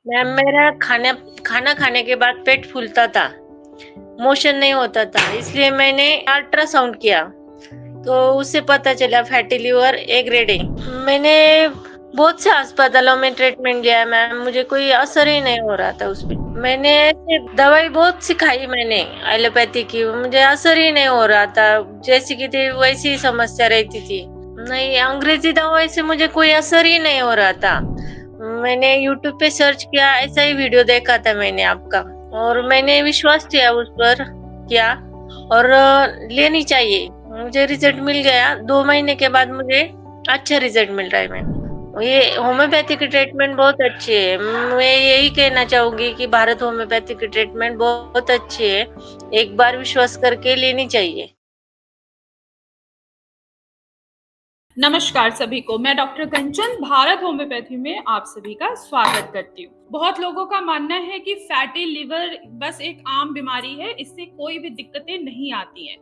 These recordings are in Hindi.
मैम मेरा खाना खाना खाने के बाद पेट फूलता था, मोशन नहीं होता था, इसलिए मैंने अल्ट्रासाउंड किया, तो उससे पता चला फैटी लिवर ए ग्रेड है। मैंने बहुत से अस्पतालों में ट्रीटमेंट लिया है मैम, मुझे कोई असर ही नहीं हो रहा था उसपे। मैंने ऐसे दवाई बहुत सी खाई मैंने एलोपैथी की, मुझे असर ही नहीं हो रहा था, जैसी की थी वैसी ही समस्या रहती थी। नहीं, अंग्रेजी दवाई से मुझे कोई असर ही नहीं हो रहा था। मैंने यूट्यूब पे सर्च किया, ऐसा ही वीडियो देखा था मैंने आपका और मैंने विश्वास किया उस पर किया और लेनी चाहिए। मुझे रिजल्ट मिल गया, 2 महीने के बाद मुझे अच्छा रिजल्ट मिल रहा है मैम। ये होम्योपैथी की ट्रीटमेंट बहुत अच्छी है। मैं यही कहना चाहूँगी कि भारत होम्योपैथी की ट्रीटमेंट बहुत अच्छी है। एक बार विश्वास करके लेनी चाहिए। नमस्कार सभी को। मैं डॉक्टर कंचन भारत होम्योपैथी में आप सभी का स्वागत करती हूँ। बहुत लोगों का मानना है कि फैटी लिवर बस एक आम बीमारी है, इससे कोई भी दिक्कतें नहीं आती हैं।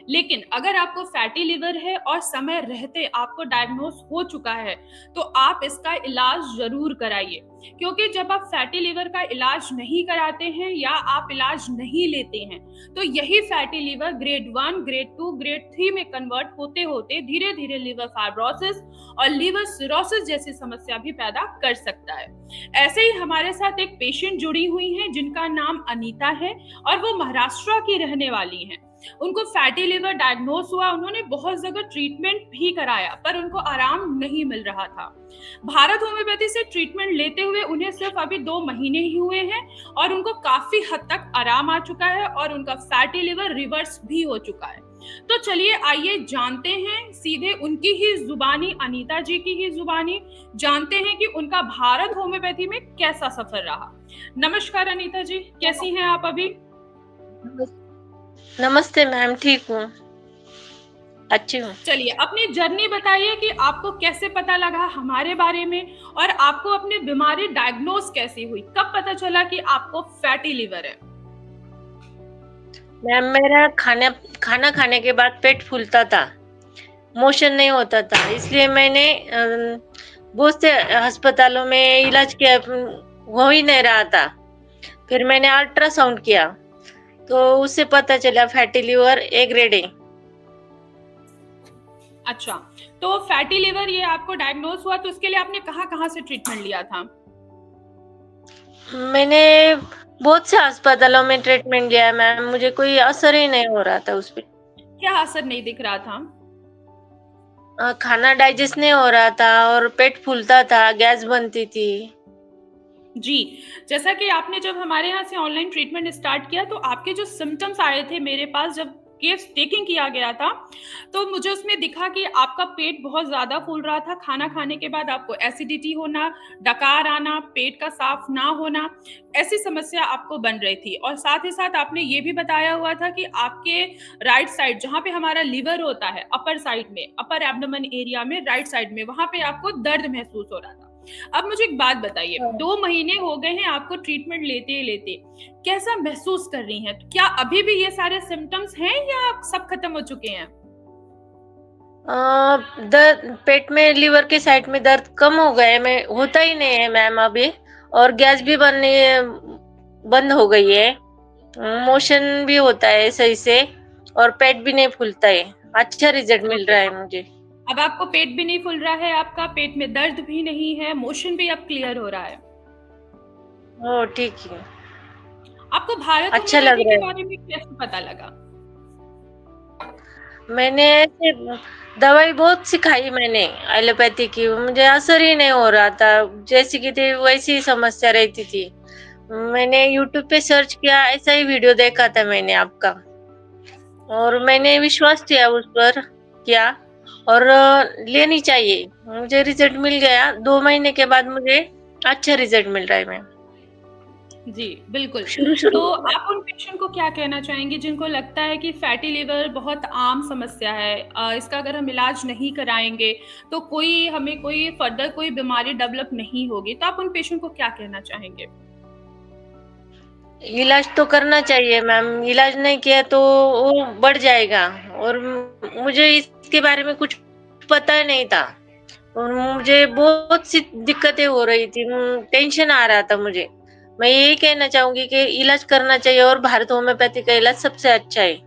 लेकिन अगर आपको फैटी लिवर है और समय रहते आपको डायग्नोस हो चुका है, तो आप इसका इलाज जरूर कराइए। क्योंकि जब आप फैटी लिवर का इलाज नहीं कराते हैं या आप इलाज नहीं लेते हैं, तो यही fatty liver grade 1, grade 2, grade 3 में कन्वर्ट होते होते धीरे धीरे लिवर फाइब्रोसिस और लिवर सिरोसिस जैसी समस्या भी पैदा कर सकता है। ऐसे ही हमारे साथ एक पेशेंट जुड़ी हुई हैं जिनका नाम अनीता है और वो महाराष्ट्र की रहने वाली हैं। उनको फैटी लिवर डायग्नोस हुआ, उन्होंने बहुत जगह ट्रीटमेंट भी कराया पर उनको आराम नहीं मिल रहा था। भारत होम्योपैथी से ट्रीटमेंट लेते हुए उन्हें सिर्फ अभी 2 महीने ही हुए हैं और उनको काफी हद तक आराम आ चुका है और उनका फैटी लिवर रिवर्स भी हो चुका है। तो चलिए आइए जानते हैं सीधे उनकी ही जुबानी, अनीता जी की ही जुबानी जानते हैं कि उनका भारत होम्योपैथी में कैसा सफर रहा। नमस्कार अनीता जी, कैसी हैं आप अभी? नमस्ते मैम, ठीक हूँ, अच्छी हूँ। चलिए अपनी जर्नी बताइए कि आपको कैसे पता लगा हमारे बारे में और आपको अपनी बीमारी डायग्नोस कैसी हुई, कब पता चला कि आपको फैटी लिवर है? मैम मेरा खाना खाने के बाद पेट फूलता था, मोशन नहीं होता था, इसलिए मैंने बहुत से अस्पतालों में इलाज किया, हो ही नहीं रहा था। फिर मैंने अल्ट्रासाउंड किया, तो उससे पता चला फैटी लिवर ए ग्रेड है। अच्छा, तो फैटी लिवर ये आपको डायग्नोस हुआ तो उसके लिए आपने कहाँ-कहाँ से ट्रीटमेंट लिया था? मैंने बहुत से अस्पतालों में ट्रीटमेंट लिया है मैम, मुझे कोई असर ही नहीं हो रहा था उसपे। क्या असर नहीं दिख रहा था? खाना डाइजेस्ट नहीं हो रहा था और पेट फूलता था, गैस बनती थी। जी, जैसा कि आपने जब हमारे यहाँ से ऑनलाइन ट्रीटमेंट स्टार्ट किया तो आपके जो सिम्पटम्स आए थे मेरे पास जब केस टेकिंग किया गया था, तो मुझे उसमें दिखा कि आपका पेट बहुत ज़्यादा फूल रहा था, खाना खाने के बाद आपको एसिडिटी होना, डकार आना, पेट का साफ ना होना, ऐसी समस्या आपको बन रही थी। और साथ ही साथ आपने ये भी बताया हुआ था कि आपके राइट साइड जहाँ पे हमारा लिवर होता है, अपर साइड में, अपर एब्डोमेन एरिया में, राइट साइड में, वहाँ पे आपको दर्द महसूस हो रहा था। अब मुझे एक बात बताइए, हाँ। 2 महीने हो गए हैं आपको ट्रीटमेंट लेते-लेते, कैसा महसूस कर रही हैं? क्या अभी भी ये सारे सिम्पटम्स हैं या सब खत्म हो चुके हैं? दर्द पेट में, लिवर के साइड में दर्द कम हो गए, मैं होता ही नहीं है मैम अभी, और गैस भी बननी बंद हो गई है। मोशन भी होता है सही से और पेट भी नहीं फूलता है। अच्छा रिजल्ट मिल ओके, रहा है मुझे। अब आपको पेट भी नहीं फूल रहा है, आपका पेट में दर्द भी नहीं है, मोशन भी अब क्लियर हो रहा है। ओह! ठीक है। आपको भारत अच्छा लग होम्योपैथी रहा के है। बारे में कैसे पता लगा? मैंने ऐसे दवाई बहुत सी खाई मैंने एलोपैथी की, मुझे असर ही नहीं हो रहा था, जैसी की थी वैसी ही समस्या रहती थी। मैंने यूट्यूब पे सर्च किया, ऐसा ही वीडियो देखा था मैंने आपका और मैंने विश्वास किया उस पर किया और लेनी चाहिए। मुझे रिजल्ट मिल गया, 2 महीने के बाद मुझे अच्छा रिजल्ट मिल रहा है मैम। जी, बिल्कुल। शुरू-शुरू तो आप उन पेशेंट को क्या कहना चाहेंगी जिनको लगता है कि फैटी लिवर बहुत आम समस्या है, इसका अगर हम इलाज नहीं कराएँगे, तो हमें कोई फर्दर कोई बीमारी डेवलप नहीं होगी, तो आप उन पेशेंट को क्या कहना चाहेंगे? इलाज तो करना चाहिए मैम, इलाज नहीं किया तो वो बढ़ जाएगा और मुझे इसके बारे में कुछ पता ही नहीं था। और मुझे बहुत सी दिक्कतें हो रही थी, टेंशन आ रहा था मुझे। मैं यही कहना चाहूँगी कि इलाज करना चाहिए और भारत होम्योपैथी का इलाज सबसे अच्छा है।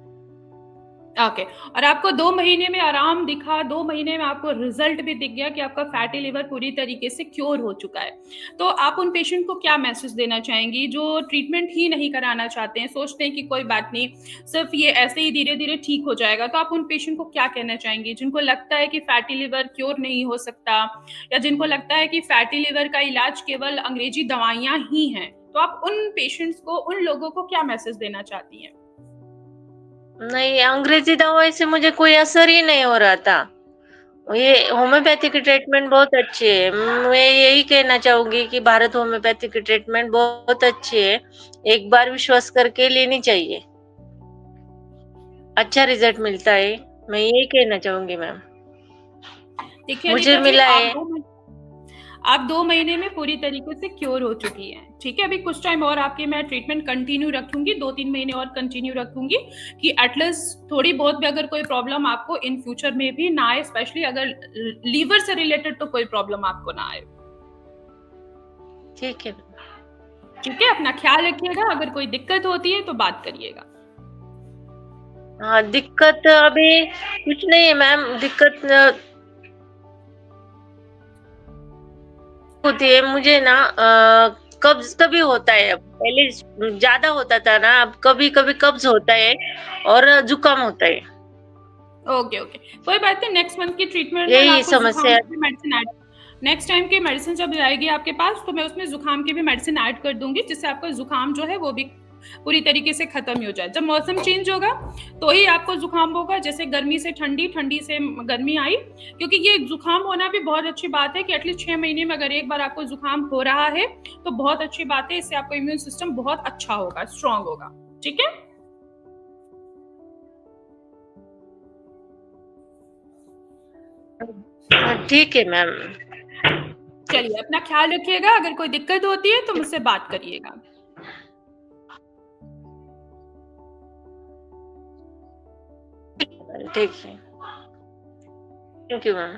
ओके। और आपको 2 महीने में आराम दिखा, 2 महीने में आपको रिज़ल्ट भी दिख गया कि आपका फैटी लिवर पूरी तरीके से क्योर हो चुका है। तो आप उन पेशेंट को क्या मैसेज देना चाहेंगी जो ट्रीटमेंट ही नहीं कराना चाहते हैं, सोचते हैं कि कोई बात नहीं, सिर्फ़ ये ऐसे ही धीरे-धीरे ठीक हो जाएगा। तो आप उन पेशेंट को क्या कहना चाहेंगी जिनको लगता है कि फैटी लिवर क्योर नहीं हो सकता, या जिनको लगता है कि फैटी लिवर का इलाज केवल अंग्रेज़ी दवाइयाँ ही हैं? तो आप उन पेशेंट्स को, उन लोगों को क्या मैसेज देना चाहती हैं? नहीं, अंग्रेज़ी दवाई से मुझे कोई असर ही नहीं हो रहा था। ये होम्योपैथी की ट्रीटमेंट बहुत अच्छी है। मैं यही कहना चाहूँगी कि भारत होम्योपैथी की ट्रीटमेंट बहुत अच्छी है। एक बार विश्वास करके लेनी चाहिए। अच्छा रिज़ल्ट मिलता है। मैं यही कहना चाहूँगी मैम। देखिए मुझे अनीता जी, मिला है। आप 2 महीने में पूरी तरीके से क्योर हो चुकी हैं, ठीक है? अभी कुछ टाइम और आपकी मैं ट्रीटमेंट कंटिन्यू रखूँगी, 2-3 महीने और कंटिन्यू रखूँगी कि एट लीस्ट थोड़ी बहुत भी अगर कोई प्रॉब्लम आपको इन फ्यूचर में भी ना आए, स्पेशली अगर लीवर से रिलेटेड तो कोई प्रॉब्लम आपको ना आए। ठीक है। ठीक है? अपना ख्याल रखिएगा, अगर कोई दिक्कत होती है तो बात करिएगा। हाँ, दिक्कत अभी कुछ नहीं है मैम, दिक्कत होती है मुझे ना, कब्ज़ कभी होता है अब, पहले ज़्यादा होता था ना, अब कभी-कभी कब्ज़ होता है और ज़ुकाम होता है। Okay, okay. कोई बात नहीं, नेक्स्ट मंथ की ट्रीटमेंट में मैं यही आपको समस्या ज़ुकाम है। की भी मेडिसिन ऐड, नेक्स्ट टाइम की मेडिसिन जब आएगी आपके पास तो मैं उसमें ज़ुकाम की भी मेडिसिन ऐड कर दूँगी, जिससे आपका ज़ुकाम जो है वो भी पूरी तरीके से खत्म ही हो जाए। जब मौसम चेंज होगा तो ही आपको ज़ुकाम होगा, जैसे गर्मी से ठंडी, ठंडी से गर्मी आई, क्योंकि ये ज़ुकाम होना भी बहुत अच्छी बात है कि एटलीस्ट 6 महीने में अगर एक बार आपको ज़ुकाम हो रहा है, तो बहुत अच्छी बात है, इससे आपका इम्यून सिस्टम बहुत अच्छा होगा, स्ट्रॉन्ग होगा। ठीक है? ठीक है मैम। चलिए, अपना ख़्याल रखिएगा, अगर कोई दिक्कत होती है तो मुझसे बात करिएगा। ठीक है। Thank you ma'am.